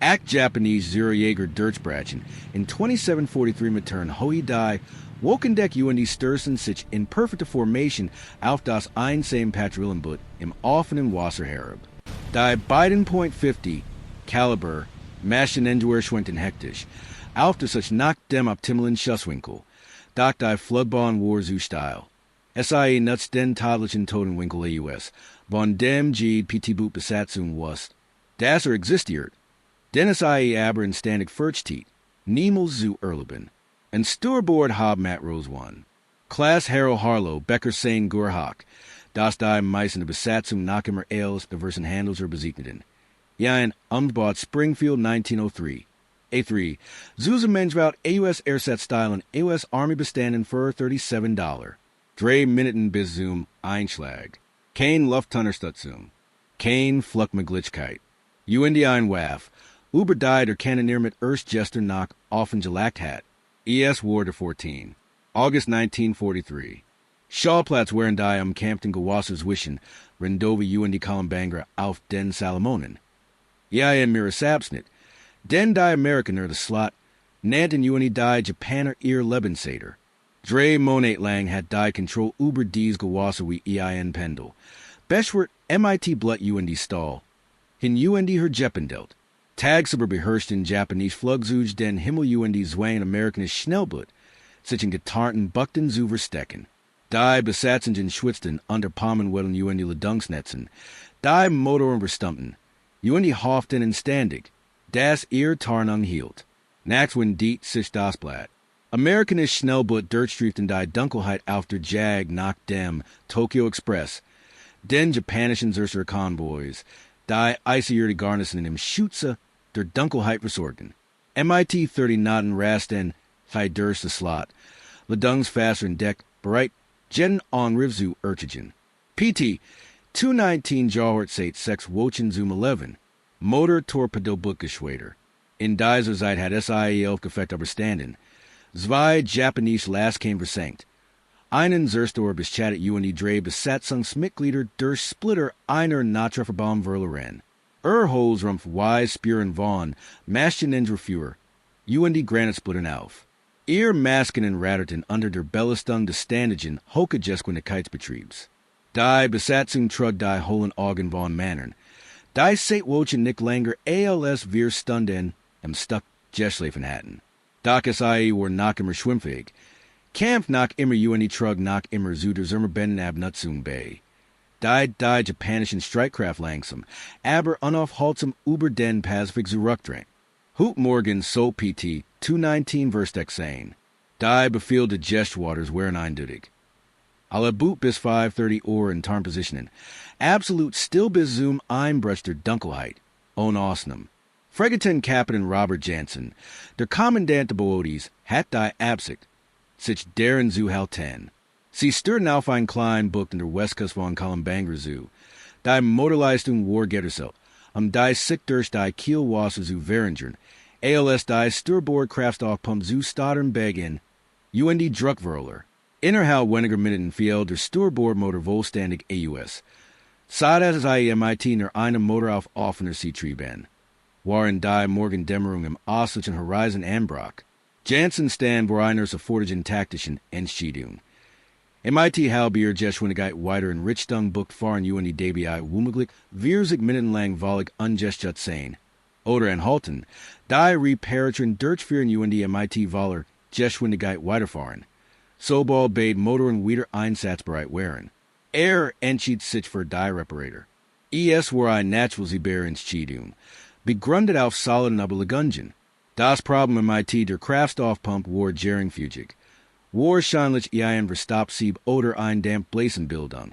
Act Japanese Zero Jaeger Dirtsbrachen in 2743 Matern Hoi die Wokendeck UND Stursen sich in perfecte Formation auf das Einsame Patrillenboot im offenen Wasserherab. Die beiden .50 Caliber Maschinengewehr schwenten hektisch, auf der sich nach dem optimalen Schusswinkel, doch die Flugbahn war zu steil. SIE nuts den tadlichen Totenwinkel AUS, von dem G PT-Boot Besatzung was. Das existiert. Den SIE aber in standig Furchtit, niemals zu erleben. En Steuerbord hab Matt Rose one. Klaas Harrow Harlow, Becker Sein Gurhak, das die meisten Besatzung nach immer Els, der Versandhaus-Gewehr besiegten. Ja, in Umbad Springfield 1903. A3. Zuza Menschwout AUS Airset Style and AUS Army bestanden für $37. Drei Minuten bis zum Einschlag. Kein Luftunterstützung. Kein Flugmöglichkeit. UND ein Waffe. Über die der Kanonier mit Erstjester nach offen gelagt hat. ES wurde 14. August 1943. Schauplatz während die umkämpften Gewassers wischen, Rendova UND Kolumbangra auf den Salomonen. Ja, in Mirasabsnit. Den die Amerikaner de Slot, nannten UND die Japaner ihr Lebenssader. Drei Monat lang hat die Control über dies Gewasser wie EIN Pendel. Beschwert MIT Blut UND Stall. Hin UND her Jeppendelt. Tagsüber beherrschten Japanese Flugzeuge den Himmel UND Zwain Amerikanisches Schnellboot, sich in getarnten Buckten zu verstecken. Die Besatzungen schwitzten unter Palmenwellen UND Ledungsnetzen, die Motoren verstummten, UND hofften in standig, das ihr Tarnung hielt. Nachts wenn diet sich das Blatt. Amerikanisches Schnellboot durchstreiften die Dunkelheit auf der Jag nach dem Tokyo Express, den japanischen Zerser Convoys, die eisierte Garnissen im Schutze der Dunkelheit versorgten. MIT 30 Nauten rasten, die durste Slot, Ledungsfasser in Deck, bereit, Jetten Onriv zu Urchigen. PT 219 Jawhort Sate 6 Wochen zum 11, Motor Torpedo Bootgeschwader. In dieser Zeit hat SIE 11 Gefecht überstanden. Zwei Japanese Last came versenkt. Einen Zerstor beschattet UND Dreh Besatzungsmitglieder durch Splitter einer Nottrefferbaum Verloren. Holsrumpf Wise Spuren von Maschinengewehr UND Granitsplittern auf. Ihr Masken ratterten unter der Belastung des ständigen Hochgeschwindigkeitsbetriebs. Die Besatzung trug die hohlen Augen von Männern. Die Seitwochen nicht länger als wir Stunden im Stuck Geschlafen hatten. Doch SIE war noch immer schwimmfähig. Kampf nach immer UND trug nach immer zu der Sommerbennen Abnutzung bei. Die japanischen Streitkraft langsam, aber unaufhaltsam über den Pazifik zurückdrängt. Hoop Morgan so PT 219 Versteck sein. Die Befehl de Gestwaters wären eindeutig. Alle Boot bis 5:30 Uhr in Tarnpositionen. Absolut still bis zum Einbruch der Dunkelheit. Ohne Ausnahme. Fregatten Captain Robert Jansen, der Kommandant der Boötis, hat die Absicht, sich deren zu halten. Sie störten auf ein klein Bucht in der Westküste von Kolumbangra zu. Die Motorleistung war Getterselt, die sich durch die Kielwasser zu verringern, als die Steuerbordkraftstoffpump zu stottern beginn, UND Druckverler. Innerhalb weniger Minuten fiel der Steuerbordmotor vollständig AUS. Seit SIE MIT nur einem Motor auf offener Seetriebahn. Waren die Morgendämmerung im östlichen Horizon anbrach. Jansen stand vor einer sofortigen taktischen Entscheidung. MIT halbier Geschwindigkeit weiter in Richtung Bucht fahren UND DBI womöglich 40 Minuten lang völlig ungeschützt sein. Oder anhalten, die Reparatren durchführen UND MIT voller Geschwindigkeit weiterfahren. Sobald beide Motoren wieder einsatzbereit wären. Entschied sich für die Reparator. ES war ein Naturalsieber Entscheidung, begründet auf soliden Überlegungen. Das Problem MIT der Kraftstoffpump war geringfügig. Wahrscheinlich ein Verstoppsieb oder ein Dampfblasenbildung.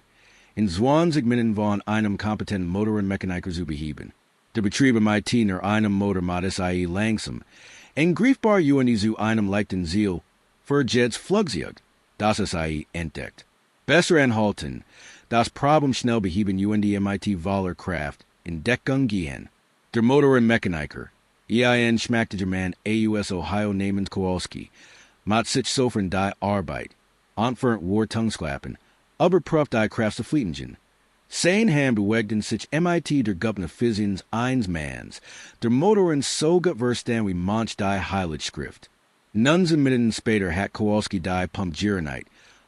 In 20 Minuten von einem kompetenten Motorenmechaniker zu beheben. Der Betrieb MIT nur einem Motor mod SIE langsam. En griefbar UND zu einem leichten Ziel für Jets Flugzeug, das SIE entdeckt. Besser anhalten, das Problem schnell beheben UND MIT voller Kraft in Deckung gehen. Der Motorenmechaniker, EIN schmackte der Mann AUS Ohio namens Kowalski, mat sich sofern die Arbeit, entfernt war Tungsklappen, überprüft die Kraft zu Flietingen. Sein ham bewegden sich MIT der Gupne Physiens eins Mans, der Motoren so gut verstaan wie manch die Heiligschrift. Nunsen Minuten später hat Kowalski die pump Gironite.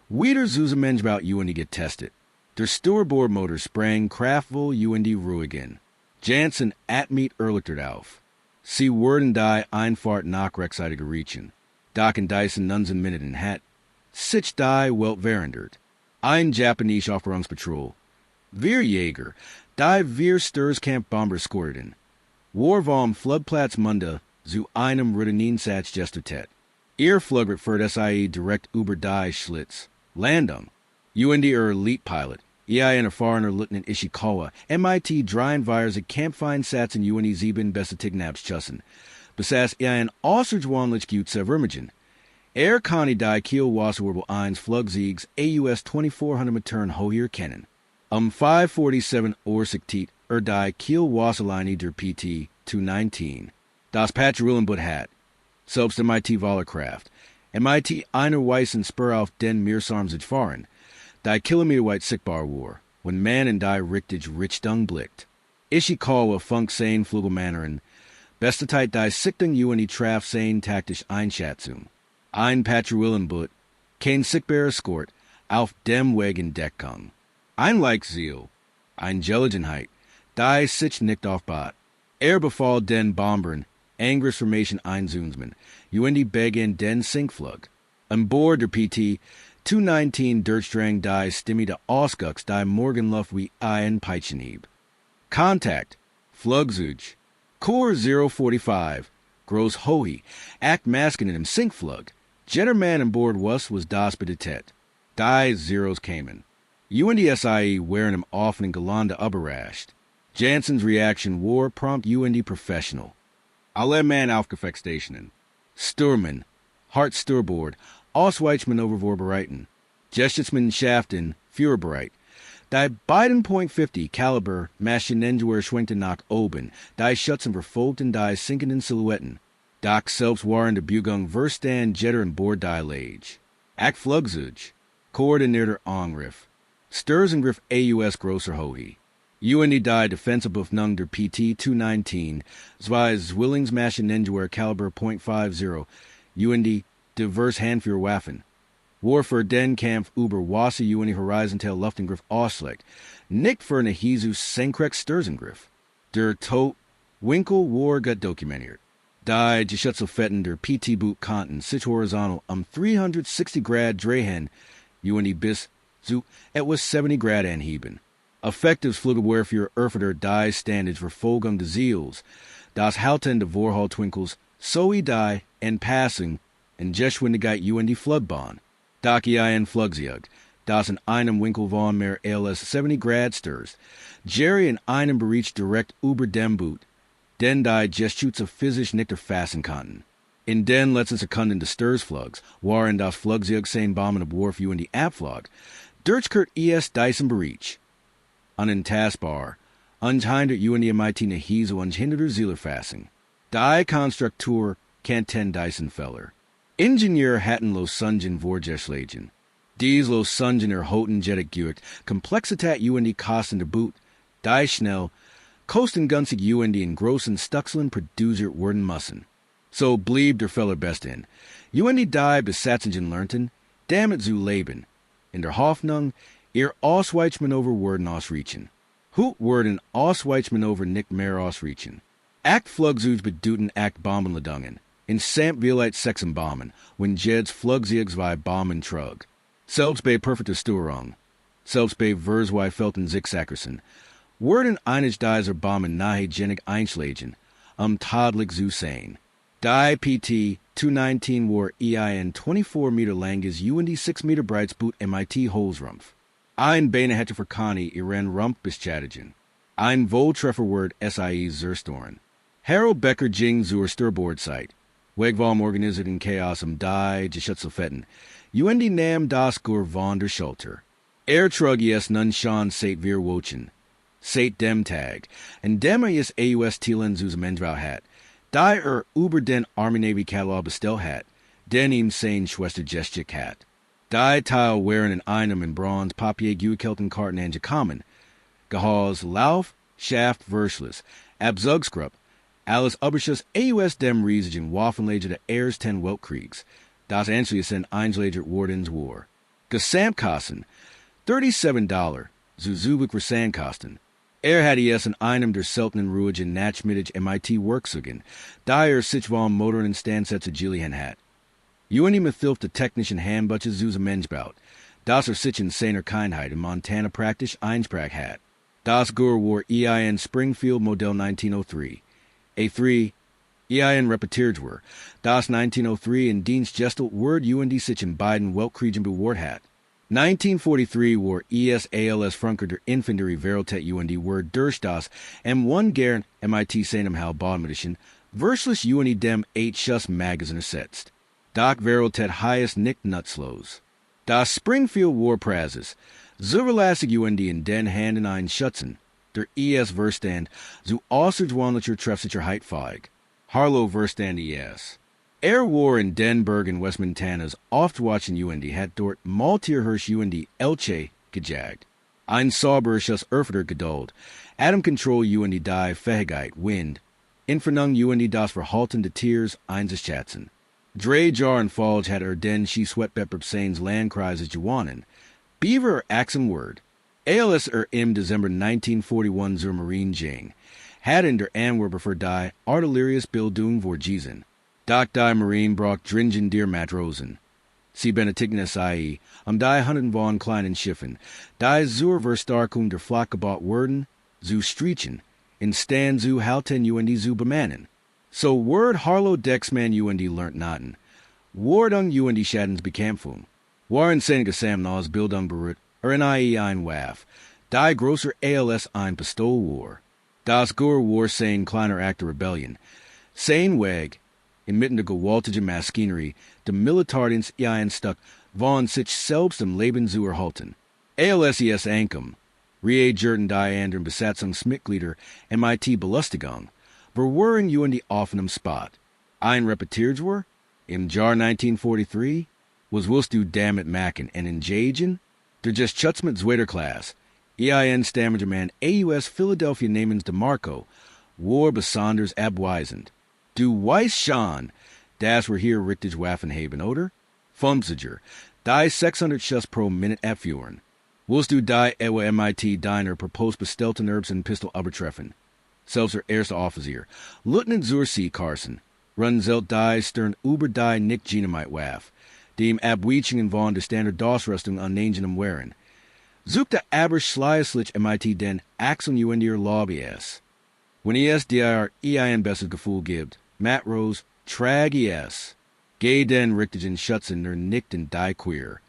Wieder Zusammenhang about UND getestet. Der Steuerbordmotor sprang kraftvoll UND ruhigen. Janssen atmeet erlichtert auf. Sie wurden die Einfahrt nach Rechseite geriechen. Docken Dyson Nunsen Minuten hat. Sich die Welt verandert. Ein Japanese Aufklärungspatrol. Wir Jäger, die wir Sturzkamp Bomber squirten. War vom Floodplatz Munde zu einem Rutinensatz gestertet. Ihr Flugret führt SIE direkt über die Schlitz. Landung. UND Elite-Pilot. EIN erfahrener Lieutenant Ishikawa. MIT Dreinvires Kampfeinsatz in UND 7 beste Tignabschussen. Besaß EIN außergewöhnlich gut zu vermigen. Kann die Kiel-Wasserwirbel 1 Flugsiegs AUS 2400 Metern hoher kennen. 547 Ohrsigtit die Kiel-Wasserlinie der PT 219. Das Patrouillenboot hat. Selbst MIT Wallerkraft. MIT einer weißen Spur auf den Meersarm fahren. Die Kilometerweit sichtbar war, wenn man in die Richtung blickt. Ishikawa funk sein Flugelmanneren. Beste Zeit die Sichtung UND traf sein taktisch Einschätzung. Ein Patrouillenboot, kein sichtbarer Escort, auf dem Weg in Deckung. Ein Leichtziel, ein Gelegenheit, die sich nicht aufbat. Befahl den Bombern, Angriffsformation einzunehmen, UND begann den Sinkflug. An Bord der PT 219 Durchdrang die Stimme der Ausgucks die Morgenluft wie ein Peitschenhieb. Contact, Flugzeug, Core 045, Groß Hohi, Act Masken in dem Sinkflug. Jetterman an Bord was das Bedetet. Die Zeros kamen. UND-SIE wearing him often in Galanda überrascht. Janssen's reaction war prompt UND professional. Alle man aufgefechtsstationen. Sturman, Hart Steuerbord, Ausweichmanöver vorbereiten. Geschäftsmann Schaften, Führerbereit. Die beiden .50 Caliber Maschinengewehr schwenkten nach oben, die Schützen verfolgten die sinkenden Silhouetten. Doc selbst waren der Bugung Verstand Jetter an Bord die Lage. Act Flugzeug, koordinierter Angriff. Sturzangriff AUS grosser Hohi. UND die Defensive der PT 219, zwei Zwillingsmaschinengewehr Caliber .50, UND diverse Handführwaffen. War für den Kampf über Wasser UND horizontal Luftangriff ausgelegt, nicht für eine Jesus senkrecht Sturzangriff. Der Tod Winkel war gut dokumentiert. Die Geschützfetten der PT-Boot konnten sich horizontal 360 Grad drehen, UND bis zu etwas 70 Grad anheben. Effektives Flugabwehrführer erfordert die Standards Verfolgung des Ziels, das Halten der Vorhalt-Twinkels sowie die Entpassung in Geschwindigkeit UND Flugbahn. Doch ein Flugzeug, das in einem Winkel von mehr als 70 Grad stürzt, Jerry in einem Bereich direkt über dem Boot, den die Geschütze physisch nicht erfassen konnten. In den letzten Sekunden des Sturzflugs waren das Flugzeug sein Bombenabwurf UND abflog, durchkehrt diesen Bereich. Unentastbar, unhindert UND MIT ne Hiese unhinderter Zielerfassung. Die Konstruktur kannten diesen Feller. Ingenieur hatten los Sungen vorgeschlagen. Dies los Sungen erhoten jettig geürt, Komplexität UND kosten der Boot, die schnell, kostengünstig UND in großen Stuxeln produziert werden müssen. So blieb der Feller besten. UND die Besatzungen lernten, damit zu leben. In der Hoffnung, ihr Ausweichmanöver werden ausreichen. Hut werden Ausweichmanöver nicht mehr ausreichen. Act Flugzeug bedeuten Act Bombenladungen. In samt Violite Sexenbomben, wenn Jeds Flugzeugs bei Bomben trug. Selbst bei perfekter Steuerung. Selbst bei Verswei Felten Zigzackersen. Werden einig dieser Bomben nahe genig einschlagen, tadlich zu sein. Die PT 219 war ein 24 Meter langes UND 6 Meter breites Boot MIT Holzrumpf. Ein Beine hätte für Conny ihren Rumpf beschädigen. Ein Volltrefferwort SIE Zerstoren. Harold Becker ging zur Steuerbordseite. Wegwalm organisiert in Chaos die Geschützfetten. UND nahm das Gur von der Schulter. Trug es nun schon seit wir wochen. Seit dem Tag. Und dem es AUS Thielen zu Mendrau hat. Die über den Army-Navy-Katalog bestellt hat. Den ihm sein Schwester Geschichte hat. Die Teil wären in einem in Bronze Papier gekelten Karten angekommen. Gehaus Lauf, Schaft Verschluss, Abzugskrupp, alles Überschuss AUS dem Riesigen Waffenlager der ersten Weltkriegs, das Anschließend Einschläger Wardens War. Gesamtkosten $37, zu Zubik Versandkosten. Had es in einem der seltenen ruhigen Nachmittage MIT Werkzeugen, da sich vom modernen Standsätze Gillian hat. UND mithilfe technischen Handbuches zu Mensch baut, das sich in seiner Kindheit in Montana praktisch einsprach hat. Das Gur war EIN Springfield Modell 1903. A3 EIN repetiert war, das 1903 in Dienst gestellt wurde UND sich in beiden Weltkriegen bewahrt hat. 1943 war ES-ALS Franker der Infanterie Veritat UND war durch das M1 Gern MIT seinem Halbbaudmedischen, Verschluss UND dem 8-Schuss Magazin ersetzt. Doc Veritat highest nicht nutzlos. Das Springfield War Prazes, zuverlässig UND in den Handen ein Schützen, der ES-Verstand, zu außergewöhnlicher Treffsicherheit feig. Harlow Verstand ES. War in Denberg in West Montanas oft watching UND hat dort Maltierhirsch UND Elche gejagt. Ein Sauberschuss Erfurter Geduld, Atom Control UND die Fähigkeit Wind, Infernung UND das Verhalten de Tiers einzuschätzen. Dre Jar und Falge hat den she Sweatpepper Sains Landkreises gewonnen. Beaver Axum Word. ALS im December 1941 zur Marine Jing. Hat in der Antwerper für die Artilleriesbildung vorgesehen. Doc die Marine brauch dringend der Matrosen. Sie benedigen SIE, die Hunderten von kleinen Schiffen, die zur Verstärkung der Flotte gebaut wurden, zu streichen, in Stand zu halten UND zu bemannen. So Word Harlow Dexman UND lernt naten. Wardung UND Schadens Bekämpfung. Waren seine Gesamtausbildung beruht, NIE ein Waffe, die grosser ALS ein Pistol war. Das Gur war sein kleiner Akt der Rebellion. Sein Weg, inmitten der gewaltigen Maschinerie, der Militärdienst ein Stück, von sich selbst im Leben zu erhalten. ALSES Ankum, Reagierten die anderen Besatzungsmitglieder MIT Belustigung, verweren UND offenem Spot. Ein repetiert war, im Jahr 1943, was willst du damit machen en engagen? Der just Schutzmann Zweiter Klasse, EIN Stammergerman AUS Philadelphia namens DeMarco, war besonders abweisend. Du weißt schon, das wir hier richtig Waffen haben, oder? Fumsiger, die 600 Schuss pro Minute abführen. Willst du die ewa MIT deiner Propos bestellten Herbs und Pistol übertreffen? Selbst der erste Offizier, Lieutenant zur C. Carson, run zelt die stern über die nicht Dynamite Waff, dem Abweichungen von der Standard-DOS-Rüstung an Nangenem wehren. Sucht der aber schleißlich MIT den Axel UND Lobby es. Wenn es dir ein besseres Gefühl gibt, Matt Rose, trag es. Geh den richtigen Schutzen der nicht in die Queer.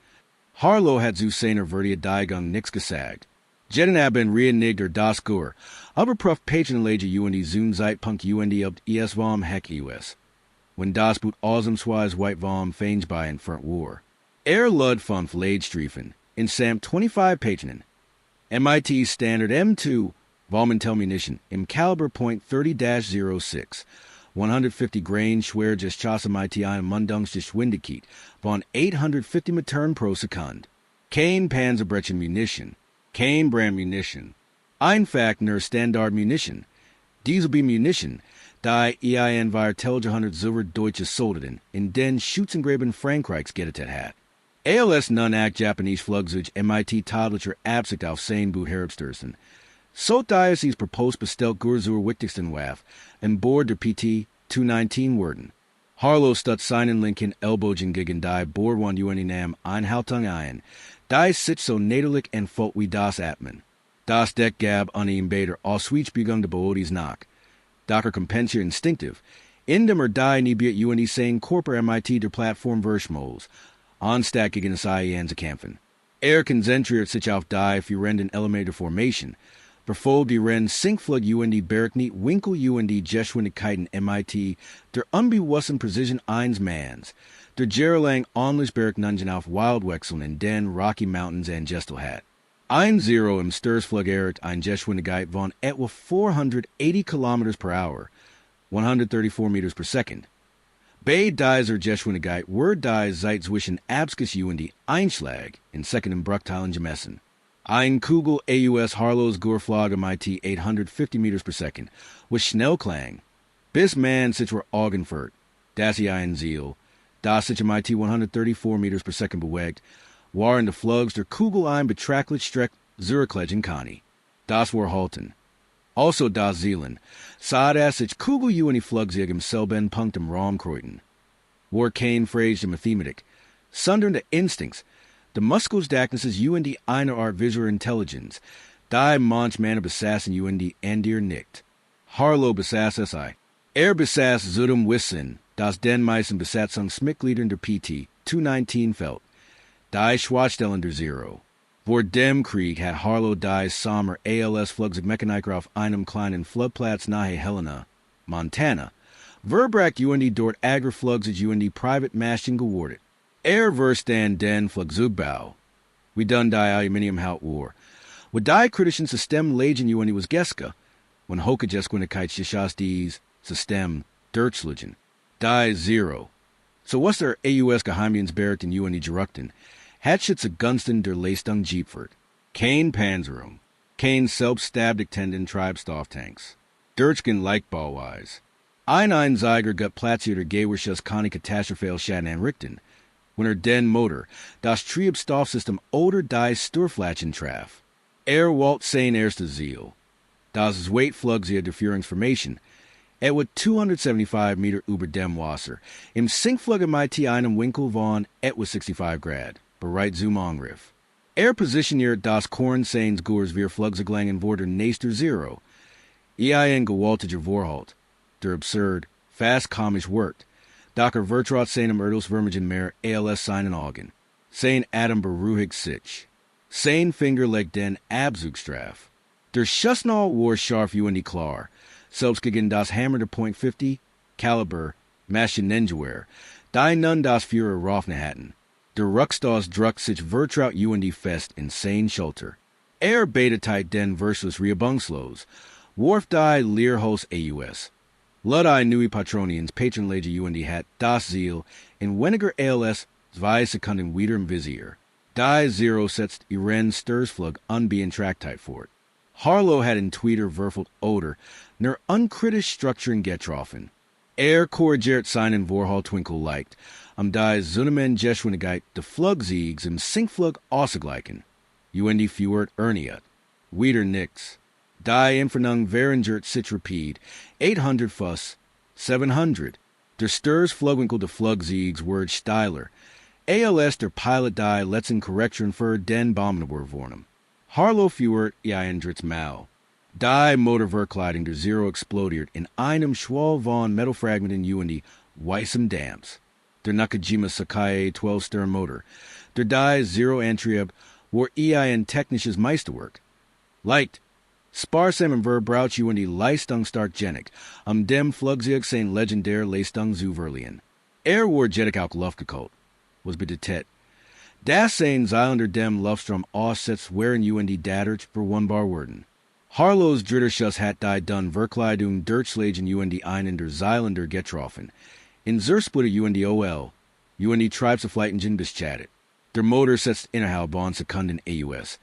Harlow hat zu seiner Verdia Diegung nix gesagt. Jeden haben reinigter das Gur, aber prüf Patronlage UND Zoom Zeitpunkt UND ob ES vom Heck US. When das Boot ausnahmsweise White vom Fange bei in Front War. Lud von Flagestriefen, in Sam 25 Patronen. MIT Standard M2 Vollmantel Munition im Caliber .30-06. 150 grain schwer Geschosse MIT ein Mundungsgeschwindigkeit von 850 Metern pro Sekund. Kein Panzerbrechen Munition. Kein Brand Munition. Einfach nur Standard Munition. Diesel be Munition, die EIN war 1200 Silber deutsche Soldaten in den Schützengraben Frankreichs gerettet hat. ALS non-act Japanese Flugzeug MIT tadlicher Absicht auf sein Boot herabstürzen. So Diocese proposed bestellt Gurzur wichtigsten Waff, an Bord der PT 219 werden. Harlow stut seinen linken Ellbogen gegen die Bord von UNINAM Einhaltung ein, die sich so näderlich entfällt wie das Atmen. Das Deck gab an ihm beider Ausweichbegung de Boodis nach. Docker compensier instinctive, in dem die niebiert UND sein Corper MIT der Plattform Verschmols, anstatt gegen das IEN zu kämpfen. Konzentriert sich auf die führenden Elemente der Formation, befolgt die Rennen Sinkflug UND Bergniet Winkel UND Geschwindigkeiten MIT der unbewussten Precision eines Manns, der Gerlang Onlichberg Nungen auf Wildwechseln in den Rocky Mountains and Gestel hat. 1-0 im Sturzflug ein Geschwindigkeit von etwa 480 km per hour, 134 meters per second. Bei dieser Geschwindigkeit wird die Zeit zwischen Abschuss UND Einschlag in Sekunden Bruchteilen gemessen. Ein Kugel AUS Harlows Gurflog MIT 850 meters per second, with Schnellklang. Bis man sich were Augenfurt, das ein Ziel, das sich MIT 134 meters per second bewegt, waren de Flugs der Kugel ein betrachtlich Streck Zurücklegen Kani. Das war halten. Also das Zielen, sah das sich Kugel in die Flugzeug im selben Punkt im Raum kreuten. War kein Phrase de Mathematik, sondern de Instincts, de Muskeldacknesses in die eine Art visual Intelligence, die manch man besassen in die Endir nicht. Harlow besaß es ei. Besaß zudem Wissen, das den meisten Besatzungsmitgliedern der PT 219 fällt. Die Schwachstellen der Zero. Vor dem Krieg hat Harlow die Sommer ALS Flugzeugmechaniker auf einem kleinen Flugplatz nahe Helena, Montana, verbracht die dort Agrarflugzeug die Privatmaschinen gewordet. Verstand den Flugzeugbau. We done die Aluminiumhout war. With die kritischen System Legend was Geska, when Hoka just Jesjas dies System Deutschlegen. Die Zero. So was der AUS Geheimdienstbeamten die Gerukten, Hatchets a Gunston der Leistung Jeepford, kein Panzerung, kein Selbststabdictenden Treibstofftanks, Dirchgen Leichbauweis. Ein Zeiger gut platziert Gewersches keine Katastrophe Schaden anrichten, when den Motor, das Triebstoffsystem oder die Sturflatschen traf. Walt sein erste Ziel. Das Weitflugzeug der Führungsformation, etwa 275 Meter über dem Wasser, im Sinkflug MIT einem Winkel von etwa 65 Grad. Bereit zum Angriff. Positioniert das Korn seines Gurs wir Flugzeuglangen vor der nächster Zero. Ein gewaltiger Vorhalt, der absurd, fast komisch wirkt. Docker Vertrot seinem Erdels Vermigen mehr ALS seinen Augen. Sein Adam beruhigt sich. Sein Finger legt den Abzugstraf. Der Schussnall war scharf die klar. Selbst gegen das Hammer der .50, Caliber, Maschinengewehr, die nun das Führer Raufne hatten. Der Ruckstas druck sich vertraut die fest in sein Schulter. Beteteit den versus Riebungslos, warf die Leerhos AUS. Ludai nui Patronians Patronlege die hat das Ziel, in weniger ALS 2 Sekunden wieder im Visier. Die Zero setzt ihren Sturzflug unbeeinträchtigt fort. Harlow hat in Tweeter verfelt oder, ner unkritisch Strukturen getroffen. Korrigiert seinen Vorhalt Twinkle leicht, die Zunemen Jeschwinigkeit de Flugsiegs im Sinkflug ausgleichen. Die Fjord Erniat. Wieder nix. Die Infernung Verengert sich rapid, 800 Fuss, 700. Der Sturs Flugwinkel de Flugsiegs word steiler. ALS der Pilot die letzten Korrekturen für den Bombenabwurf vornem. Harlow Fjord Dritz Mau. Die Motorverkleidung der Zero explodiert in einem Schwall von Metalfragmenten die weißem Dams. Der Nakajima Sakai 12-Stir Motor. Der die Zero Antrieb war ein technisches Meisterwerk. Leicht, sparsam im Verbrauch die Leistung stark dem Flugzeug sein legendär Leistung zu verliehen. War jetig auch Luftgekult, was bedetet. Das sein Zeilander dem Luftstrom aussetzt wären die Daderch für one bar worden. Harlows Dritterschuss hat die dun Verkleidung Deutschlegen die einen der Zeilander getroffen. In Zersplitter die OL, die Treibstoffleitungen beschattet. Der Motor setzt innerhalb Sekunden AUS.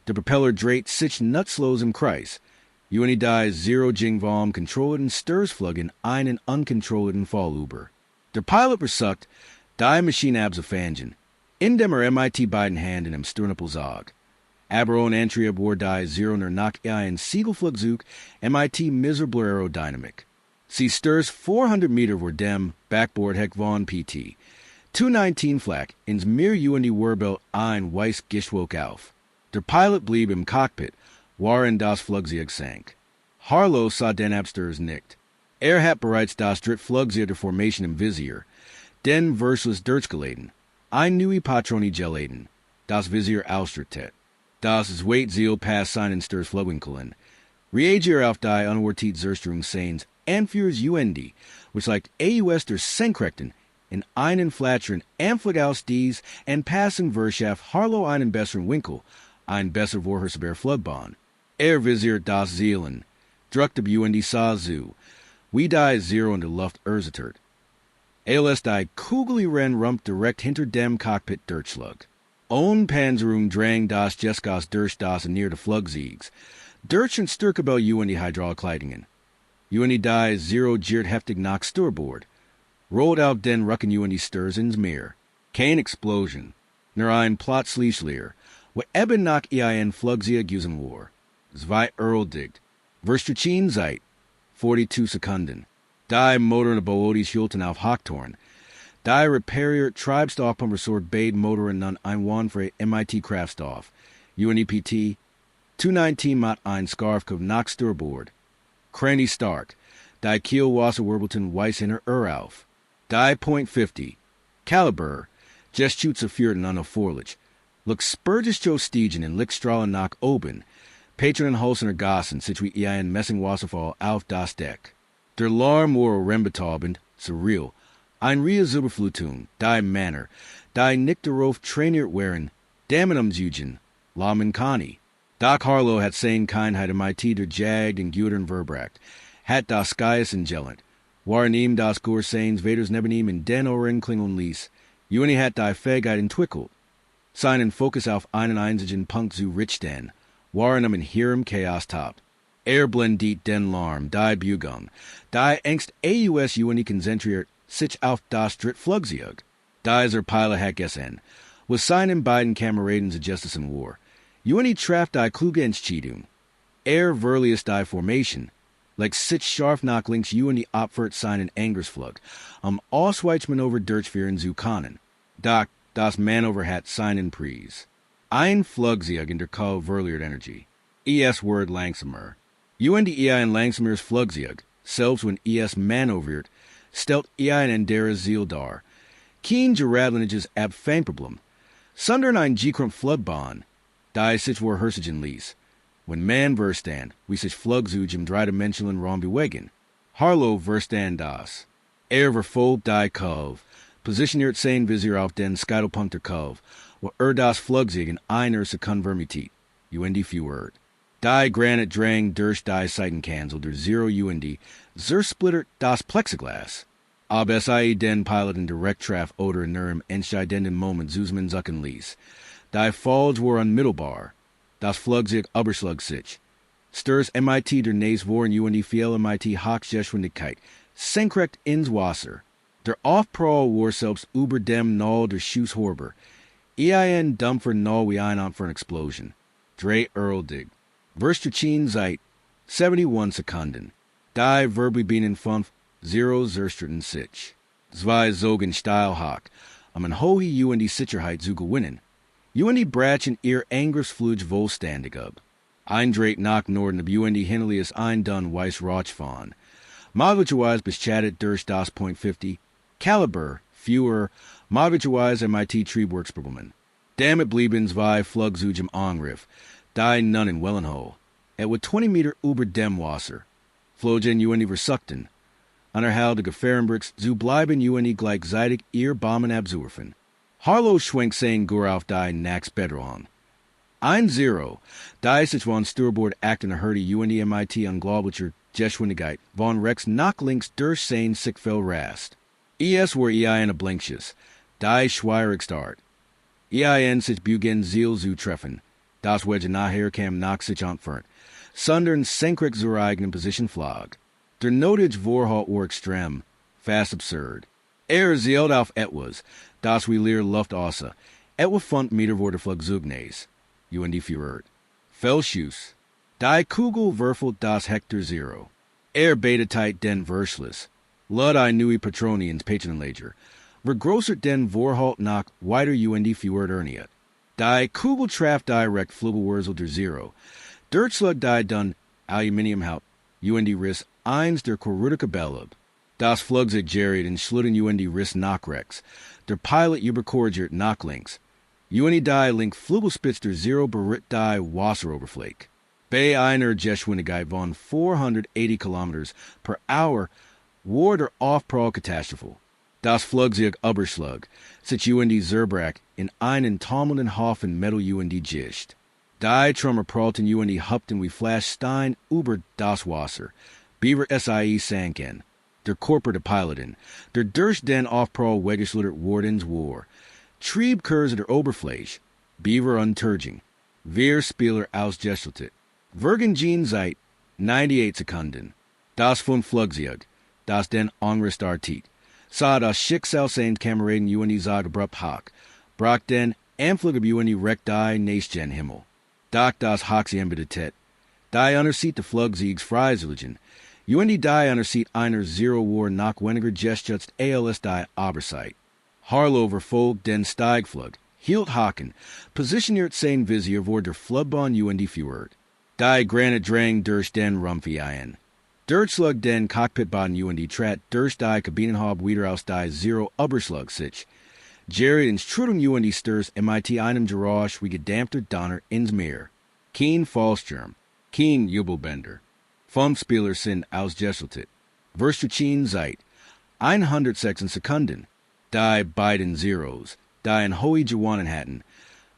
Der Propeller dreht sich nutzlos im Kreis. Die Zero Jingvom kontrollierten Sturzflug in einen unkontrollierten Fallüber. Der Pilot versucht, die Maschine abzufangen, indem MIT beiden Händen im Stirnapel sagt. Aber ohne Antrieb war die Zero nach ein Siegelflugzeug MIT miserable Aerodynamik. Sie sturs 400 Meter vor dem Backboard Heck von PT. 219 Flak ins mir die Wurbild ein weiß Geschwok auf. Der Pilot blieb im Cockpit, waren das Flugzeug sank. Harlow sah den Absturz nicht. Hat bereits das Drittflugzeug der Formation im Visier. Den versus durchgeleden. Ein neue Patroni geleden. Das Visier ausstrtet. Das Zweitziel pass seinen Sturzflugwinkeln. Reagier auf die unwartet Zerstrung seins Anführers which like AUS der Senkrechten, in einen flatscheren Anflug aus dies and passing Verschaft Harlow einen besseren Winkel, ein besser Vorherrscher Flugbahn. Visiert das Zielen, druckt die sah zu, wie die Zero in der Luft erzetert. ALS die Kugeli ren rump direkt hinter dem Cockpit Durchschlag. On Panzerung drang das Jeskas durch das near de Flugsiegs. Durch und Sturkabel UND Hydraulikleitingen. UND die zero jiert heftig nach Steuerbord. Rolled out den Rucken UND stirs ins Meer. Kein Explosion. Nur ein Plötzlichleer. Wo eben nach ein Flugzeug gewesen war. Zwei Erldigt. Verstehen Zeit. 42 Sekunden. Die Motoren Boodis hielten auf Hochtorn. Die Reparier Treibstoffpumpersort beide Motoren nun einwandfrei MIT Kraftstoff. UNEPT 219 mat ein Scarfkov nach Steuerbord. Cranny Stark. Die Kielwasser Wirbelton Weisshiner auf. Die .50. Caliber. Just shoots a Fürten an a Forlich. Look Spurges Joe Stegen in Lickstrahlen nach oben. Patron and Holsener Gassen sich wie ein Messingwasserfall auf das Deck. Der Larm war rembetabend, surreal. Ein Ria Zuberflutun, die Manner, die Nichterof trainiert waren, Damenumsjugen, La Minkani. Doc Harlow hat sein Kindheit MIT der Jagd und Gudern Verbracht, hat das Gaius Ingellant, waren ihm das Gorsains Vaders neben ihm in den Ohren Klingeln ließ, Uni hat die Fähigkeit entwickelt. Seinen Fokus auf einen einzigen Punkt zu richten, waren in hirem Chaos tapt. Blendet den Larm, die Bugung, die engst AUS Uni konzentriert sich auf das Drittflugzeug. Die Pilot hat gessen, was seinen beiden Kameraden Justice in War. Uni traf die Kluge Entscheidung. Verliest die Formation, like sich scharf nach links Uni opfert seinen Angriffsflug, Ausweichmanöver durchführen zu können. Doch das Manöver hat seinen Preis. Ein Flugzeug in der Kau verliert Energie. Word langsamer. Ein langsameres Flugzeug, selbst wenn manövriert, stellt ein anderes Ziel dar. Kein geradliniges Abfangproblem. Sondern ein G-Krump Flugbahn, die sich war Hersigen ließ. Wenn man verstand, wie sich Flugzeug im dreidimensionalen Raum bewegen. Harlow verstand das. Verfolgt die Kurve, positioniert sein Visier auf den Scheitelpunkt der Kurve, wo das Flugzeug in einer Sekunde vermietet. UND Fjord. Die Granit drang durch die Seitenkanzel der Zero UND, zersplittert das Plexiglas. Ob es den Pilot in direkt traf oder in einem entscheidenden Moment Zusman zucken ließ. Die Falls war unmittelbar. Das Flugzeug überschlug sich. Stirs MIT der Näs waren UND viel MIT Hochgeschwindigkeit, senkrecht ins Wasser. Der Aufprall war selbst über dem Null der Schuss-Horber. Dumpfer Null wie ein für eine Explosion. Drei Erldig. Verstehen Zeit. 71 Sekunden. Die Verbienen 5, 0 zerstritten sich. Zwei Zogen Steilhack, ein hohe UND Sicherheit zu gewinnen. UND brachen ihr Angriffsflug wohlständig ab. Ein Drake nach Norden ab UND Hinterlies ein Dun Weiss Rochfahren. Möglicherweise beschattet durch das .50, Caliber, fewer, möglicherweise MIT Triebwerksproblemen. Damit blieben zwei Flugzeuge im Angriff, die nun in Wellenho. Etwa 20 Meter über dem Wasser. Flogen UND Versuchten. Anerhalb der Gefahrenbricks zu bleiben UND gleichzeitig ihr Bomben absurfen. Harlow schwenkt sein Gur auf die Nax Bedron. 1-0. Die sich von Steuerbord acten hörte UND MIT Unglaubliche Geschwindigkeit von Rex nach links durch sein Sickfell rast. War ein Blinksches. Die schwierig start. Sich bugen Ziel zu treffen. Das Wedge nachher kam nach sich entfernt. Sondern senkrecht zur eigenen Position flag. Der Notage Vorhalt war extrem, fast absurd. Zielt auf etwas, das wie leer Luft außer, etwa 5 Meter vor der Flugzeugnes. UND Fjord. Fellschuss. Die Kugel würfelt das Hektar Zero. Betet den Verschluss. Lud I neue Patroni ins Patronlager. Vergrößert den Vorhalt nach weiter UND Fjord erniet. Die Kugel traf direkt Flügelwurzel der Zero. Durchschlag die dun Aluminiumhaut. UND Riss 1 der Korrutica Bellub. Das Flugzeug geriet in Schlitten UND Riss Nachrex. Der Pilot überkorrigiert nach links. UND die link Flügelspitz der Zero beritt die Wasseroberfläche. Bei einer Geschwindigkeit von 480 km per Hour war der Aufprall-Katastrophe. Das Flugzeug überschlug, sich UND Zerbrach in einen taumelnden Haufen Metal UND gischt. Die Trümmer prallten UND hupten wie Flashstein über das Wasser. Beaver SIE sanken. Der Körper der Piloten, der durch den Aufprall weggeschlittert Wardens war. Trieb Kurse der Oberfläche. Beaver Unterging, wir Spieler ausgeschaltet, Vergessen Sie, 98 Sekunden, das 5 Flugzeug, das den Angriff artiet, sah das Schicksal seinen Kameraden UND Zag abrupt Hack, brach den Anflug ab UND recht die Nächsten Himmel, Dak das Haxi Embedetet, die Unterseat de Flugzeugs Freiseligen, UND die Unterseat einer Zero War nach weniger Gestschutzt ALS die Oberseit, Harlow verfolgt den Steigflug, hielt Haken, positioniert sein Visier vor der Flugbahn UND Führer. Die Granit Drang durch den Rumpf ein. Durchslug den Cockpitbahn UND Trat durch die Kabinenhaube wieder aus die Zero Oberslug sich. Jerry ins Trudung UND Stirs MIT einem Geräusch wie gedämpfter Donner ins Meer. Kein Fallschirm, kein Jubelbänder. Vom Spieler sind ausgeschaltet. Vergessen Sie, 106 Sekunden. Die beiden Zeros, die in Hohe gewonnen hatten.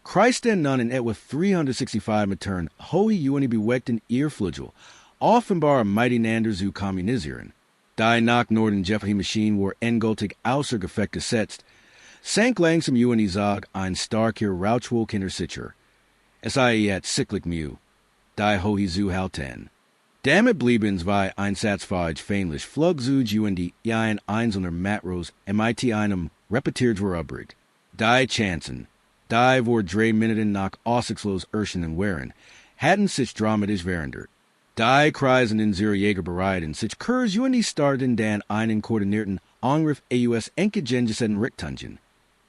Christ den nun in etwa 365 Metern Hohe UND beweckten ihr Flügel, offenbar mighty Nander zu kommunisieren. Die nach Norden Jeffrey Maschine war endgültig außer Gefecht gesetzt, sank langsam UND Zag ein starker Rauchwohl hinter Sicher. Es sei jetzt cyclic mu, die Hohe zu halten. Damit blieben zwei einsatzfähig feindlich Flugzeuge UND ein einzelner Matros MIT einem repetiert war übrig. Die Chancen, die vor 3 Minuten nach aussichtslos erscheinen wären, hatten sich dramatisch verändert. Die Kreisen in ihre Jäger bereiten, sich Kurs UND starten dann einen koordinierten Angriff AUS enkegengesetten Richtungen.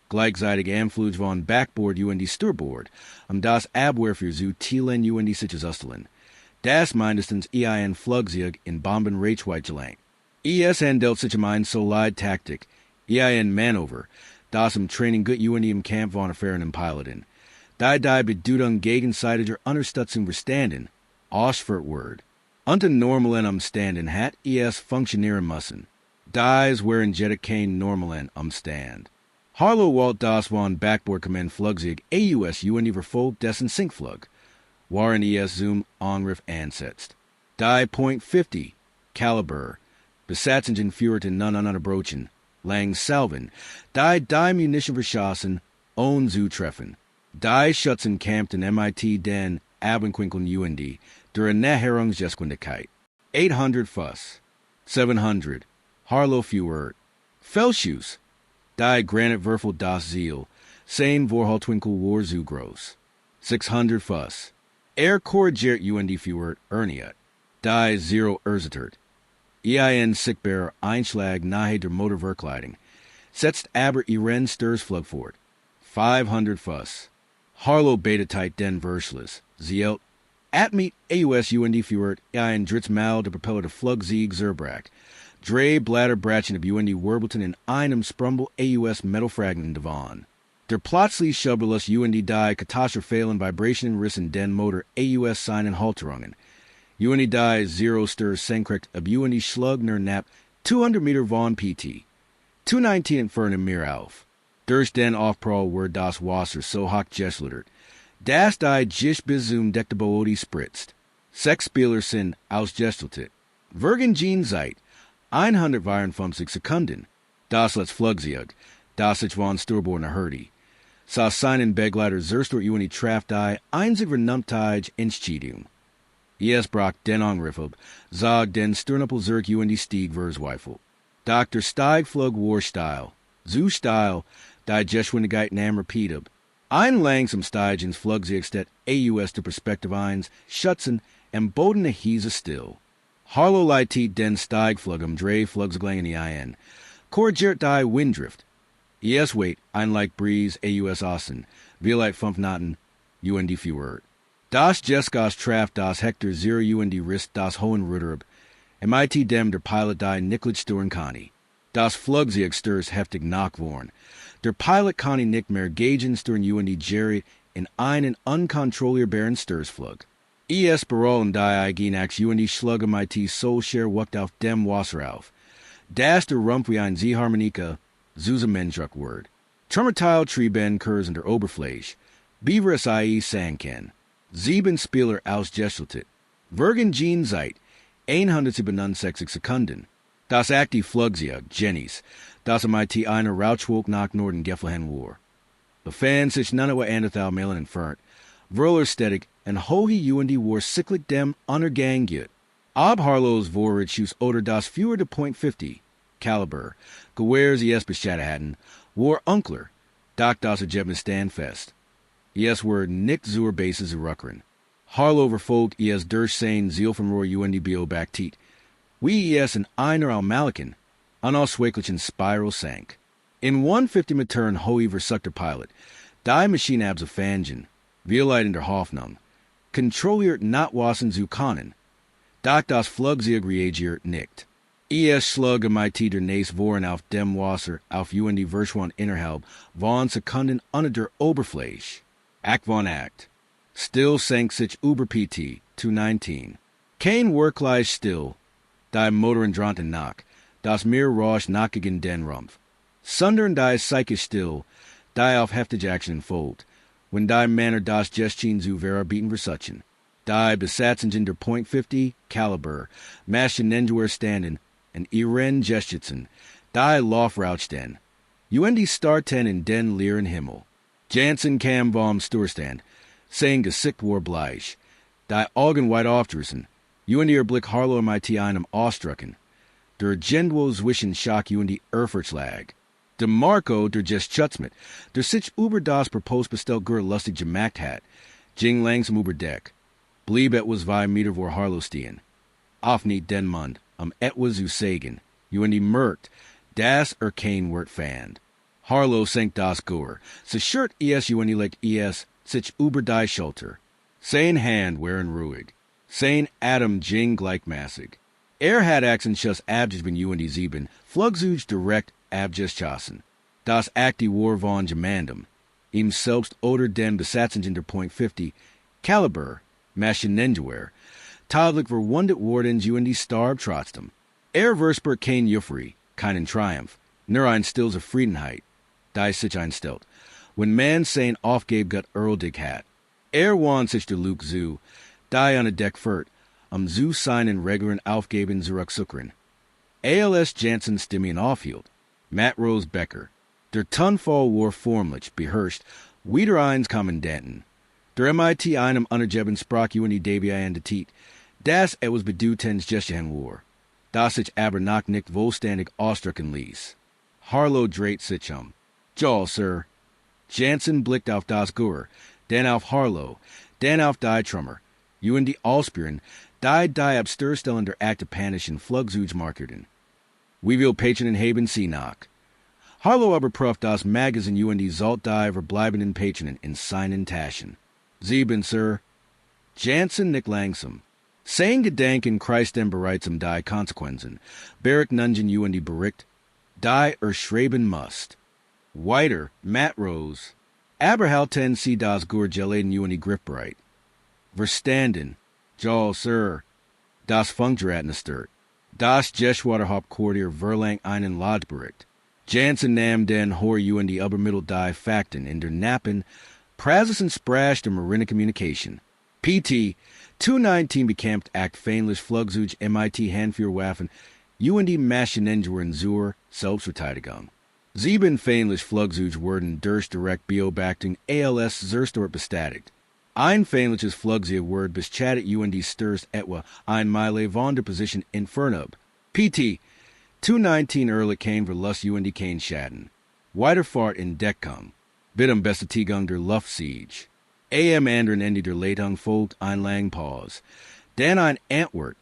Gleichzeitig Anflug von Backboard UND Steuerbord, das Abwehr für zu Thielen UND sich Ostelen. Das mindestens ein Flugzeug in Bomben Reichweite gelangt. handelt sich ein solide Taktik, ein Manöver, das im Training gut UND im Kampf von erfahrenen Piloten. Die Bedeutung gegenseitiger Unterstützung verstanden, ausführt wird. Unter normalen Umständen hat funktionieren müssen. Dies wären jedoch kein normalen Umstand. Harlow walt das von Backboard Command Flugzeug AUS UND verfolgt dessen Sinkflug, waren zum Angriff ansetzt. Die .50 Caliber, Besatzungen führten nun ununterbrochen, lang salven, die Munition verschossen, ohne zu treffen. Die Schützen kämpften MIT den Abendquinkeln UND, durch Näherungsgeschwindigkeit. 800 Fuss, 700, Harlow Führer, Feldschuss, die Granitwürfel das Ziel, sein Vorhaltwinkel war zu groß. 600 Fuss, korrigiert UND Führer erniet, die Zero erzittert. Sichtbar Einschlag nahe der Motorverkleidung, setzt aber ihren Sturzflug fort. 500 Fuss, Harlow beteteit den Verschluss, zielt, Atmeet AUS UND Führer ein Dritzmal der Propeller der Flugzeug zerbrach. Drei Blätterbrachen ab UND wirbelten in einem Sprumble AUS Metalfragmenten davon. Der plötzlich schubberless UND die katastrophalen Vibrationen rissen den Motor AUS seinen Halterungen. UND die Zero Stir senkrecht ab UND Schlugner Nap 200 Meter von PT. 219 entfernen mir auf. Durch den Aufprall wurde das Wasser so hoch geschleudert, dass die Gisch bis zum Deckboot spritzt. 6 Spieler sind ausgeschaltet. Vergessen Sie, 154 Sekunden. Das letzte Flugzeug, das sich von Steuerbord nach Hurdy. Sah seinen Begleiter Zerstor UND Traft die einzig Vernunftig Entscheidung. Brach den Angriff ab, zog den Stirnappel Zirk UND Stieg Versweifel. Dr. Steigflug war Style, zu Style, die Geschwindigkeit nahm Rapid ab. Ein langsam Steig ins Flugzeugstedt AUS der Perspektive 1, Schützen, und bodene Hiese still. Harlow leitet den Steigflug drei Flugzeuglängen ein. Korrigiert die Winddrift. Wait, ein leicht Breeze AUS Osten, wie leicht 5 Knoten, UND Führer. Das Jesgas Traft das Hector 0 UND Rist das Hohenruder, MIT dem der Pilot die Nicklich Sturen Conny. Das Flugzeug stirs heftig nachworn. Der Pilot Conny nicht mehr gagen Sturen UND Jerry in einen unkontrollierbaren Stursflug. Berollen die Eigenax UND Schlug MIT so schwer wuckt auf dem Wasser auf. Das der Rumpf wie ein Z-Harmonika, Zusammenschruck word. Trümmerteil Trieben Kurs in der Oberfläche. Beaver SIE Sanken. 7 Spieler ausgeschaltet. Vergessen Sie, 167 Sekunden. Das aktive Flugzeug, Jennys, das MIT einer Rauchwolk nach Norden geflohen war. Befan sich nanawa anderthal mailen entfernt. Vröller stedig en hohi UND war cyclic dem untergang get. Ob Harlow's vorrid shoots oder das fewer de .50 caliber. Gewehrs es beschatten war unkler. Doc das Jebnis standfest. Es were nicht zur bases ruckern. Harlow verfolgt es durch sein Ziel vom Rohr UND bio baktiet. Wie es en einer al Malikan, unausweichlichen Spiral sank. In 150 Matern hoi versukter Pilot, die Maschine abs a Fangen, Vielite in der Hoffnung, kontrolliert not wassen zu können. Doc das Flugzeug reagiert nicht. Es schlug mit der Nächst voren auf dem Wasser auf UND Verschwan innerhalb von Sekunden unter der Oberfläche. Act von Act. Still sank sich über PT 219. Kein Workgleich still, die Motoren dranten nach, das Meer rosch nachgegen den Rumpf. Sundern die Psyche still, die auf heftige Action folgt, when die Männer das Gestchen zu verarbeiten versuchen. Die besatzen in der .50 caliber, Maschinengewehr standen, en ihren Gestitzen, die Laufrautsten. UND starten in den leeren Himmel. Jansen kam vom Sturstand, saying gesickt war bleich. Die Augen weit aufgerissen, UND Blick Harlow mit einem ausdrucken. Der Gendwo zwischen Schock UND Erfurtslag. De Marco der just Schutzmit, der sich über das Propos bestellt gur lustig gemacht hat, Jing langsam über Deck. Blieb etwas 2 Meter vor Harlow stehen. Auf nicht den Mund, etwas zu sagen, UND merkt, das kein Wort fand. Harlow sank das Gur, se shirt es UND legt es, sich über die Schulter. Sein Hand waren ruhig. Sein Atem Jing gleichmaßig. Hat Axen schuss abjes bin UND 7, flugzuj direkt abjes chassen. Das acti war von gemandum. Ihm selbst oder den besatzen in der .50 caliber, Maschinengewehr. Tadlich verwundet wardens UND starb trotzdem. Versper kein Euphorie, keinen Triumph, nur ein still Zufriedenheit. Die sich einstellt. When man sein aufgab gut erldig hat. Wan sich der Luke zu, die an a Deck fährt, zu seinen regularen Aufgaben zurückzukehren. ALS Jansen Stimmian aufhielt. Matt Rose Becker. Der Tunfall war formlich, beherrscht, wieder eins Kommandanten. Der MIT einem Untergeben sprach UND Davy an de Tiet, das was bedutens Gestehen war. Das sich aber noch nicht wohlständig ausdrücken ließ. Harlow dreht sich Jaw, Sir. Jansen blickte auf das Gur, dann auf Harlow, dann auf die Trummer. UND Ausspieren, die abstürstellen der Akte panischen Flugzuj markerten. We will Patron haben sie nach. Harlow aber prüft das Magazin UND sollt die verbleibenden Patronen in seinen Taschen. 7, Sir. Jansen nicht langsam. Sein Gedanken kreist den bereits die Konsequenzen. Barrack nungen UND bericht, die schreiben must. Weiter, Matt Rose. Aber halten sie das Gur geladen UND griffbereit. Verstanden. Jaw, Sir. Das Funkgeratnestert. Das Jeschwaterhaupt Quartier Verlang einen Lodgebericht. Jansen nahm den Hor UND Obermittel die Fakten in der Nappen, Prasis und Sprash der Marine Communication. PT 219 bekämpft Act feindlich Flugzeug MIT Handführwaffen, UND Maschinengewehr in zur Selbstverteidigung. 7 feindlich Flugzeug wurden durch direkt Beobachtung ALS Zerstort bestätigt. Ein feindliches Flugzeug wurde beschattet UND Stürst etwa ein Meile von der Position Infernub. PT 219 early kein Verlust UND kein Schaden. Weiterfahrt in Deckung. Bitte Bestätigung der Luftsiege. AM anderen Ende der Leitung folgt ein lang Pause. Dann ein Antwort,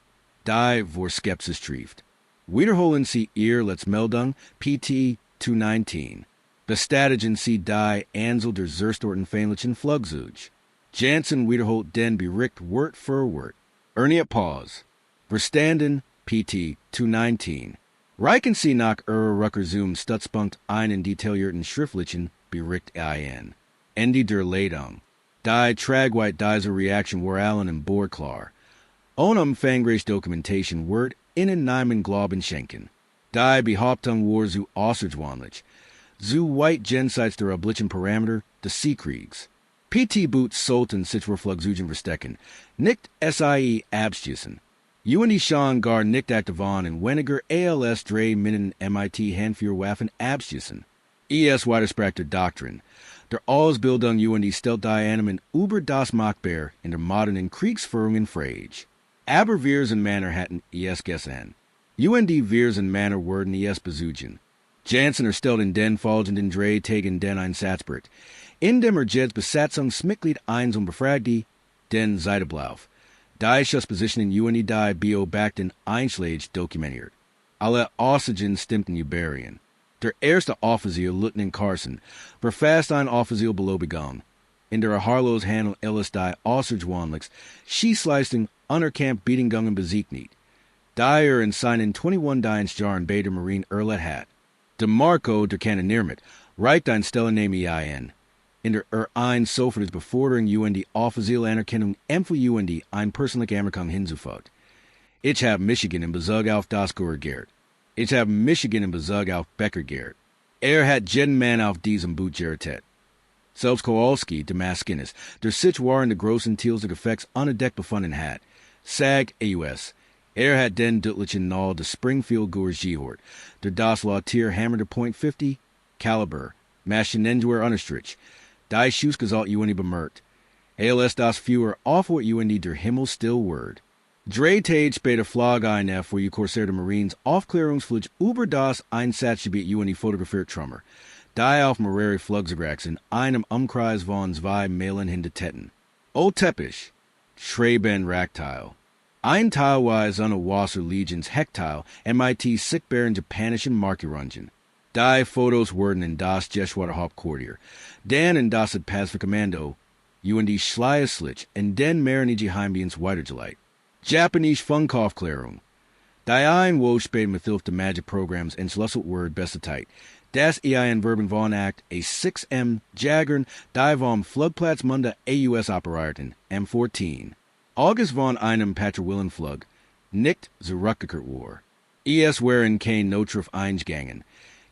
die vor Skepsis trieft. Wiederholen Sie ihr Meldung PT 219. Bestätigen Sie die Ansel der Zerstorten feindlichen Flugzeug. Jansen wiederholt den Bericht Wort für Wort. Ernie Pause. Verstanden PT 219. Reichen Sie nach Ihrer Rückerzum Stützpunkt einen detaillierten schriftlichen Bericht ein. Ende der Leitung. Die Tragweite dieser Reaktion war allen im Bord klar. Ohne fangreich Dokumentation wird ihnen niemand Glauben schenken. Die Behauptung war so außergewöhnlich. So weit jenseits der üblichen Parameter des Seekriegs. PT Boots sollten sich vor Flugzeugen verstecken, nicht SIE abschießen. UND Sean gar nicht aktivan und weniger ALS 3 Minuten MIT Handführwaffen abschießen. Weitersprach der Doktrin. Der Ausbildung UND stellt die einem in über das Machbar in der modernen Kriegsführung in Frage. Aber wir sind Männer hatten es gesehen. UND wir sind Männer worden es besuchen. Jansen stellt in den folgenden drei Tagen den Einsatzbericht. In dem Jeds Besatzungsmitglied 1 befragt die den Zeiteblauf. Die Schussposition in UND die beobachten Einschläge dokumentiert. Alle Aussagen stimmten überein. Der erste Offizier, Lieutenant Carson, verfasst ein Offizier below begangen. In der Harlows Handel Ellis die Außergewöhnlichs, Schießleistung unerkannt Beatingungen besiegt nicht. Die in seinen 21 Dienstjahren bei der Marine erlet hat. De Marco der Kanoniermit, reicht ein Stellenname ein. In der ein sofort ist Beförderung UND offizielle Anerkennung für UND ein persönliche Anerkennung hinzufügt. Ich habe Michigan in Bezug auf das gereagiert. Ich habe Michigan in Bezug auf Becker geehrt. Hat jeden Mann auf diesem Boot gerettet. Selbst Kowalski, der Maskinist, der sich waren de großen Teils der Gefechts an der Deck befunden hat. Sag AUS. Hat den tödlichen Null de Springfield Gores gehört. Der das Lautier Hammer der .50, Caliber, Maschinengewehr Unterstrich. Die Schussgesalt UND bemerkt. ALS das Führer auf what UND der Himmel still word. Drei Tage später flog ein vor die Corsair der Marines Aufklärungsflug über das Einsatzgebiet UND fotografiert Trummer. Die auf mehrere Flugzeugwracks in einem Umkreis von 2 Meilen hintertetten. O Teppich, Schreiben Rackteil. Ein teilweise eine Wasser Legions Heckteil MIT sichtbaren japanischen Markierungen. Die Fotos wurden in das Jeschwater Hauptquartier, dann in das Pacific Commando, UND Schleierslich und den mehrere Geheimdienst weitergeleitet. Japanese Funkaufklärung. Die ein wo spät mit Hilfe der Magic Programs entschlüsselt word besteteit. Das ein Verben von Act a 6M Jaggern die vom Flugplatz Munda AUS operierten M14. August von einem Patrouillenflug nicht zurückgekehrt war. Waren kein Notruf eingegangen.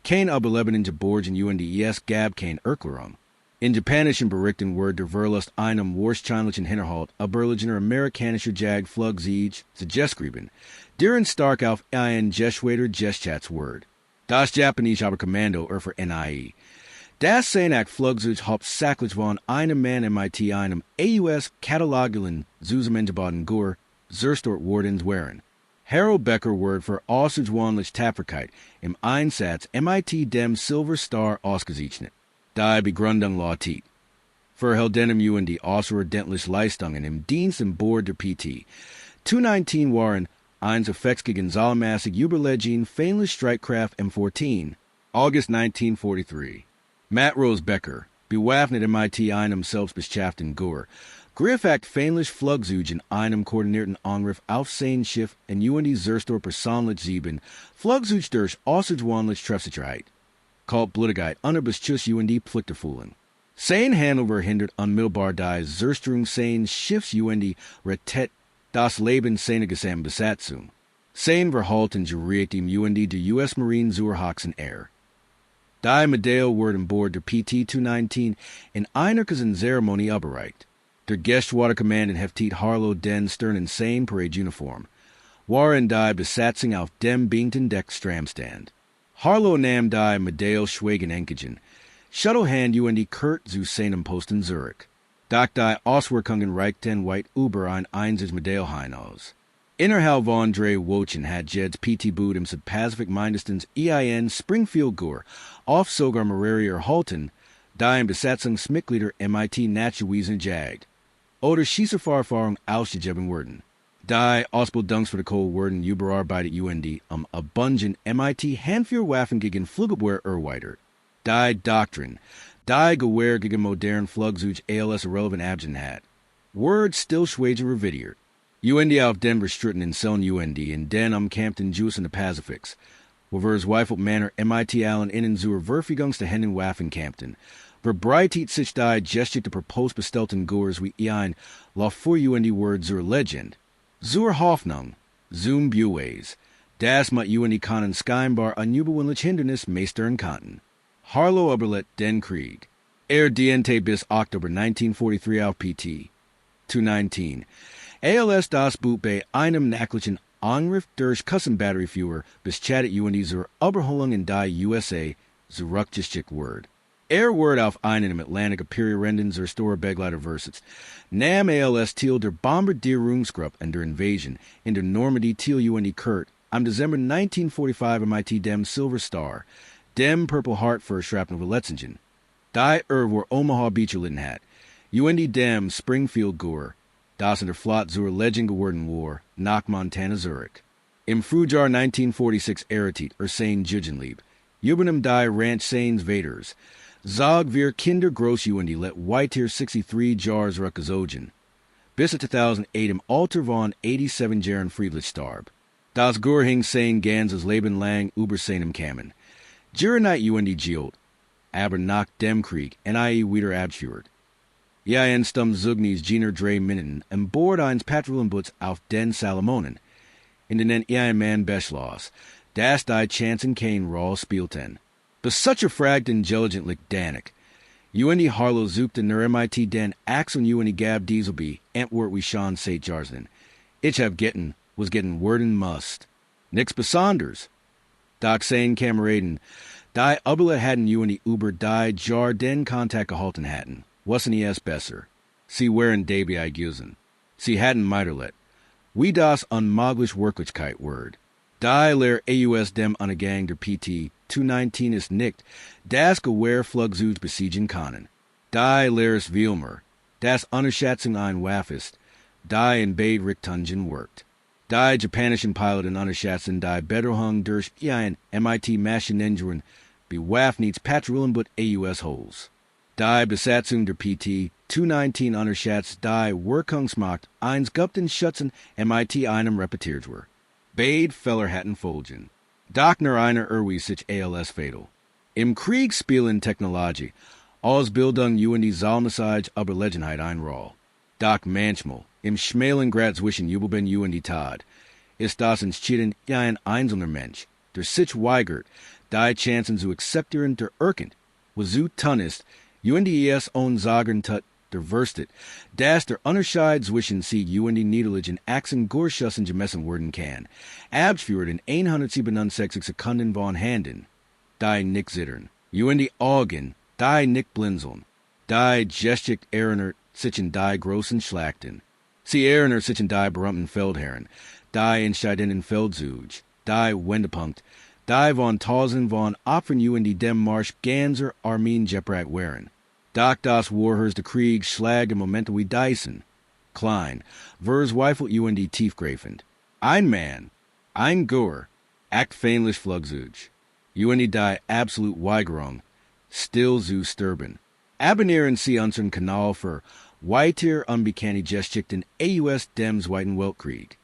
Kein Überlebenden geborgen UND gab kein Erklärung. In japanischen Berichten wurde der Verlust einem wahrscheinlichen Hinterhalt überliegender amerikanischer Flugsiege geschrieben, deren stark auf ein Jeschwader Jeschats word. Das japanische Oberkommando für NIE. Das seine Flugzeug hauptsächlich von einem Mann MIT einem AUS Katalogelen zusammengebauten Gur, zerstört worden waren. Harold Becker word für außergewöhnliche Tapferkeit im Einsatz MIT dem Silver Star ausgezeichnet. Die Begründung lautet: Verheldenem UND außerordentliche Leistungen im Dienst im Bord der PT. 219 waren eins Effects gegen zahlenmäßig überlegen feindliche Streitkraft M14. August 1943. Matt Rose Becker, bewaffnet MIT einem selbstbeschafften Gur, griff act feindliche Flugzeug in einem koordinierten Angriff auf sein Schiff in UND Zerstor persönlich 7, Flugzeug durch außergewöhnliche Treffsicherheit. Kaltblütigkeit unter Beschuss UND Pflichterfühlen. Sein Hannover hindert unmittelbar die Zerstörung seines Schiffs UND rettet das Leben seiner gesamten Besatzung. Sein Verhalten geriet dem UND der US Marine Zurhachsen Air. Die Medaille wurde an Bord der PT-219 in einer Zeremonie überreicht. Der Gestwater Commandant heftet Harlow den Stern in sein Parade-Uniform. Waren die Besatzung auf dem Bington Deck Stramstand. Harlow nahm die Medaille schweigen enkigen. Shuttlehand UND Kurt zu seinem Posten Zurich. Doch die Auswirkungen reichten weit über ein einziges Medaille hinaus. Innerhalb von 3 Wochen hat Jeds PT-Boot im Pacific mindestens EIN Springfield Gur auf sogar mehrere erhalten, die Besatzungsmitglieder MIT nachgewiesen jagt. Oder Schießerfahrung ausgegeben wurden. Die Ausbildungsprotokoll wurden überarbeitet UND abundant MIT Handfeuerwaffen gegen Flugabwehr erweitert. Die Doktrin, die Gewehr gegen modern Flugzeug ALS irrelevant abgen hat. Word stillschweigen revidiert. UND auf den bestritten in Zellen UND in den umcampten Jews in the Pacifics. Wovers Weifelt Manor MIT Allen innen zur Verfügungsstehenden Waffen campten. Verbreitet sich die Geschichte der Propos bestellten Gurs wie ein vor UND Word zur Legend. Zur Hoffnung, zum Buways. Das mit UND können scheinbar ein überwindlich Hindernis meistern konnten. Harlow überlebt den Krieg. Diente bis Oktober 1943 auf PT. 219. ALS das Boot bei einem nächtlichen Angriff durch Kassenbatterieführer bis chattet UND zur Überholung in die USA zurückgeschickt wird. Word auf einen im Atlantic Periorenden zur Store Begleiter Versets. Nam als Thiel der Bombardierungsgruppe and der Invasion in der Normandy Thiel UND Kurt am December 1945 MIT dem Silver Star, dem Purple Heart für Shrapnel Verletzungen. Die war Omaha Beach erlitten hat. UND dem Springfield Gore, das in der Flot zur Legend geworden war, nach Montana Zurich. Im Frühjahr 1946 Eretit Seine Jugendlieb. Jubenem die Ranch Seines Vaders. Zog wir Kinder groß UND let Whitetear 63 Jars Rückgezogen. Bis 2008 im Alter von 87 Jahren friedlich starb. Das Gur hing sein ganzes Leben lang über seinem Kamen. Jirenite UND gilt, aber nach dem Krieg nie wieder abgeführt. Ja en stum Zugnis jener 3 Minuten an Bord eines Patrouillenboots auf den Salomonen. In den ein man beschloss, dass die Chancen kein Roll spielten. Bis such a fragt intelligentlich Danik. UND Harlow zoopte ner MIT den Axel UND Gab Dieselby, Antwerp wie Sean St. Jarsden. Ich was getting worden must. Nix besonders. Doc sein Kameraden, die Ubele hatten UND Uber die Jar den Kontakt gehalten hatten. Wasn't es besser. Sie waren dabei gewesen. Sie hatten Meiderlet. Wie das unmöglich Wirklichkeit word. Die leer AUS dem Gang der PT 219 ist nicht, das Gewehr Flugzeugs besiegen können. Die leeres Wilmer, das Unterschätzung ein Waffe ist, die in beid Richtungen wirkt. Die japanischen Piloten unterschätzen die Bedrohung durch ein MIT Maschinengewehren bewaffnets Patrouillenboot AUS Holes. Die Besatzung der PT 219 unterschätzt die Wirkungsmacht eines gupten Schützen MIT einem repetiert war. Beid Feller hatten Folgen. Doch nur einer sich als fatal. Im Krieg spielen Technologie, Ausbildung UND Salmesage aber Legendheit ein Roll. Doch manchmal, im schmalen Grad zwischen Jubelben UND Tod, ist das entschieden ein einzelner Mensch, der sich weigert, die Chancen zu akzeptieren der Erkennt, was zu tun ist, UNDES own sagen tut, der Verstet, dass der Unterschied zwischen sie UND niederlichen Achsen Gurschussen gemessen werden kann, abgeführt in 167 Sekunden von Handen. Die nicht zittern, UND Augen, die nicht blinzeln, die geschicht erinnert sich in die großen Schlachten. Sie erinnert sich in die berühmten Feldherren, die entscheidenden Feldzug, die Wendepunkt, die von Tausend von Opfern UND dem Marsch ganzer Armeen gebraucht waren. Doch das Warhers de Krieg schlägt im Moment wie Dyson. Klein, vers Weifel UND tiefgreifend. Ein Mann, ein Gur, act feindlich Flugzeug. UND die absolut Weigerung, still zu sterben. Abonnieren Sie unseren Kanal für weiter unbekannte Geschichten AUS dem Zweiten Weltkrieg.